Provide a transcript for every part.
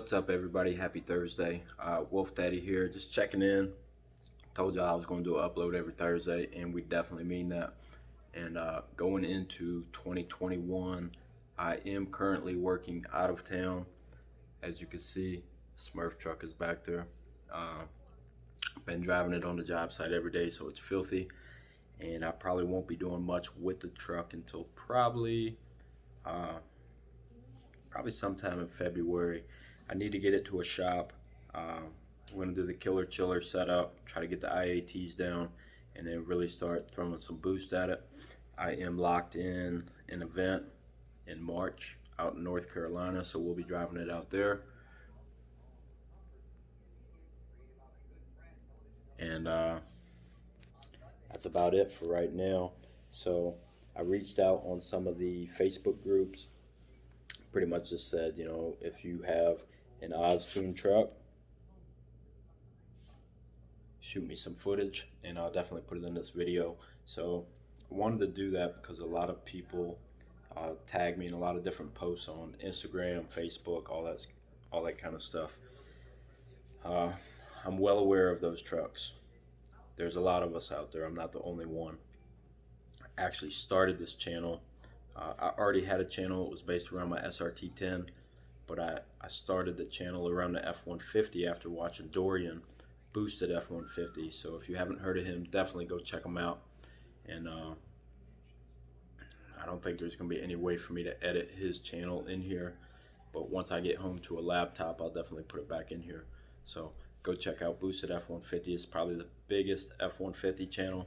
What's up, everybody? Happy Thursday. Wolf Daddy here, just checking in. Told y'all I was going to do an upload every Thursday, and we definitely mean that. And going into 2021, I am currently working out of town. As you can see, Smurf truck is back there. Been driving it on the job site every day, so it's filthy. And I probably won't be doing much with the truck until probably sometime in February. I need to get it to a shop. I'm going to do the killer chiller setup, try to get the IATs down, and then really start throwing some boost at it. I am locked in an event in March out in North Carolina, so we'll be driving it out there. And that's about it for right now. So I reached out on some of the Facebook groups. Pretty much just said, you know, if you have an odds tuned truck, shoot me some footage and I'll definitely put it in this video. So I wanted to do that because a lot of people tag me in a lot of different posts on Instagram, Facebook, all that kind of stuff. I'm well aware of those trucks. There's a lot of us out there. I'm not the only one. I actually started this channel. I already had a channel. It was based around my SRT10, but I started the channel around the F150 after watching Dorian boosted F150. So if you haven't heard of him, definitely go check him out. And I don't think there's going to be any way for me to edit his channel in here, but once I get home to a laptop, I'll definitely put it back in here. So go check out Boosted F150. It's probably the biggest F150 channel.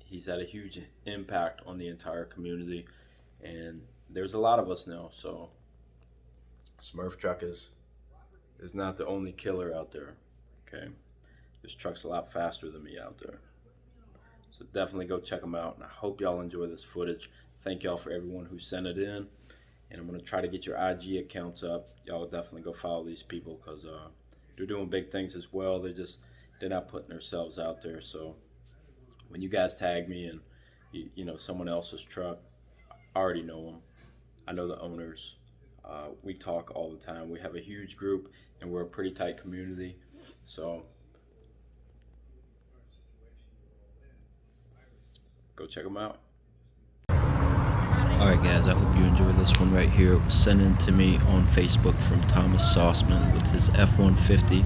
He's had a huge impact on the entire community, and there's a lot of us now. So Smurf truck is not the only killer out there. Okay, this truck's a lot faster than me out there. So definitely go check them out, and I hope y'all enjoy this footage. Thank y'all for everyone who sent it in, and I'm gonna try to get your IG accounts up. Y'all definitely go follow these people because they're doing big things as well. They're not putting themselves out there. So when you guys tag me and you know someone else's truck, I already know them. I know the owners. We talk all the time. We have a huge group, and we're a pretty tight community. So go check them out. Alright guys, I hope you enjoyed this one right here. It was sent in to me on Facebook from Thomas Sauceman with his F150.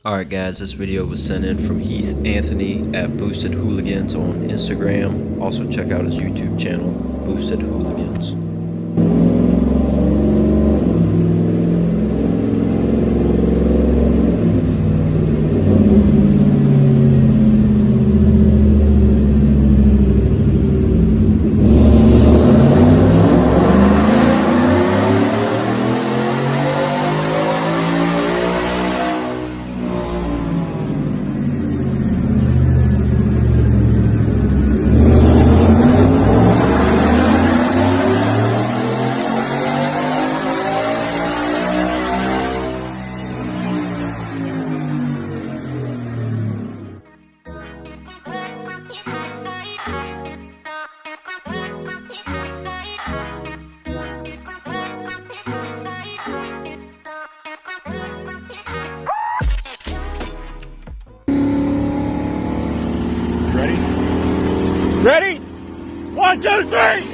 Alright guys, this video was sent in from Heath Anthony at Boosted Hooligans on Instagram. Also check out his YouTube channel, Boosted Hooligans. Ready? 1, 2, 3!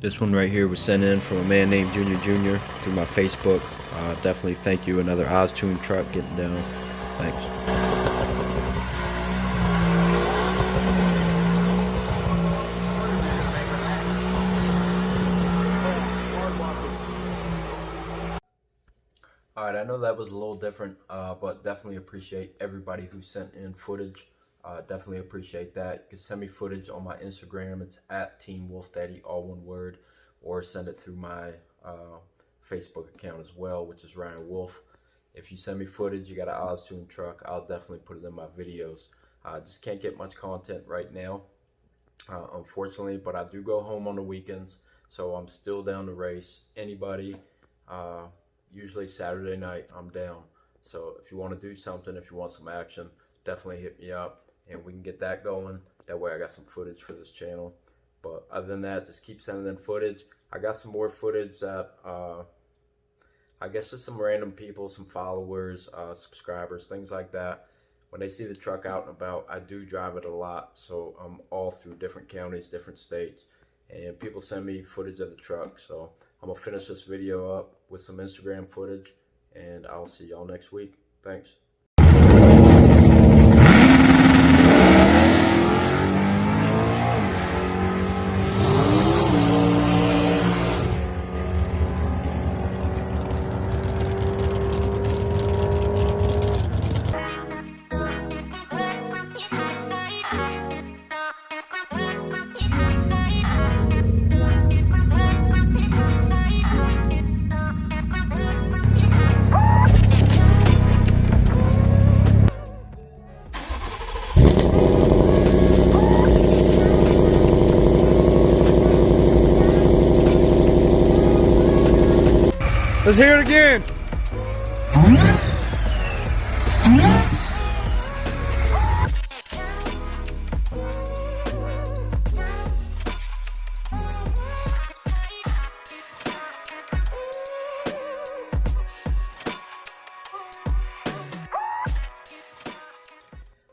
This one right here was sent in from a man named Junior through my Facebook. Definitely thank you. Another Oztune truck getting down. Thanks. Alright, I know that was a little different, but definitely appreciate everybody who sent in footage. Definitely appreciate that. You can send me footage on my Instagram. It's at TEAMWOLFDADDY, all one word, or send it through my Facebook account as well, which is Ryan Wolf. If you send me footage, you got an Oztune truck, I'll definitely put it in my videos. Just can't get much content right now, unfortunately, but I do go home on the weekends, so I'm still down to race. Anybody, usually Saturday night, I'm down. So if you want to do something, if you want some action, definitely hit me up and we can get that going. That way I got some footage for this channel. But other than that, just keep sending in footage. I got some more footage that I guess just some random people, some followers, subscribers, things like that. When they see the truck out and about, I do drive it a lot, so I'm all through different counties, different states, and people send me footage of the truck. So I'm gonna finish this video up with some Instagram footage, and I'll see y'all next week. Thanks. Let's hear it again.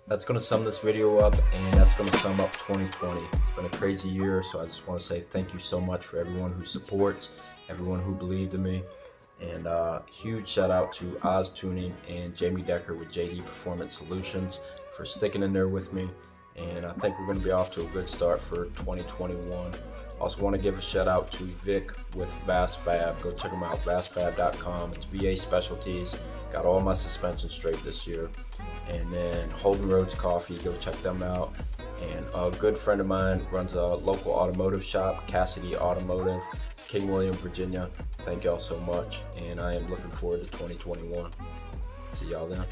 That's going to sum this video up, and that's going to sum up 2020. It's been a crazy year, so I just want to say thank you so much for everyone who supports, everyone who believed in me, and huge shout out to Oz Tuning and Jamie Decker with JD Performance Solutions for sticking in there with me, and I think we're going to be off to a good start for 2021. Also want to give a shout out to Vic with VastFab. Go check them out, vastfab.com. It's VA Specialties. Got all my suspension straight this year. And then Holden Roads Coffee, go check them out. And a good friend of mine runs a local automotive shop, Cassidy Automotive, King William, Virginia. Thank y'all so much, and I am looking forward to 2021. See y'all then.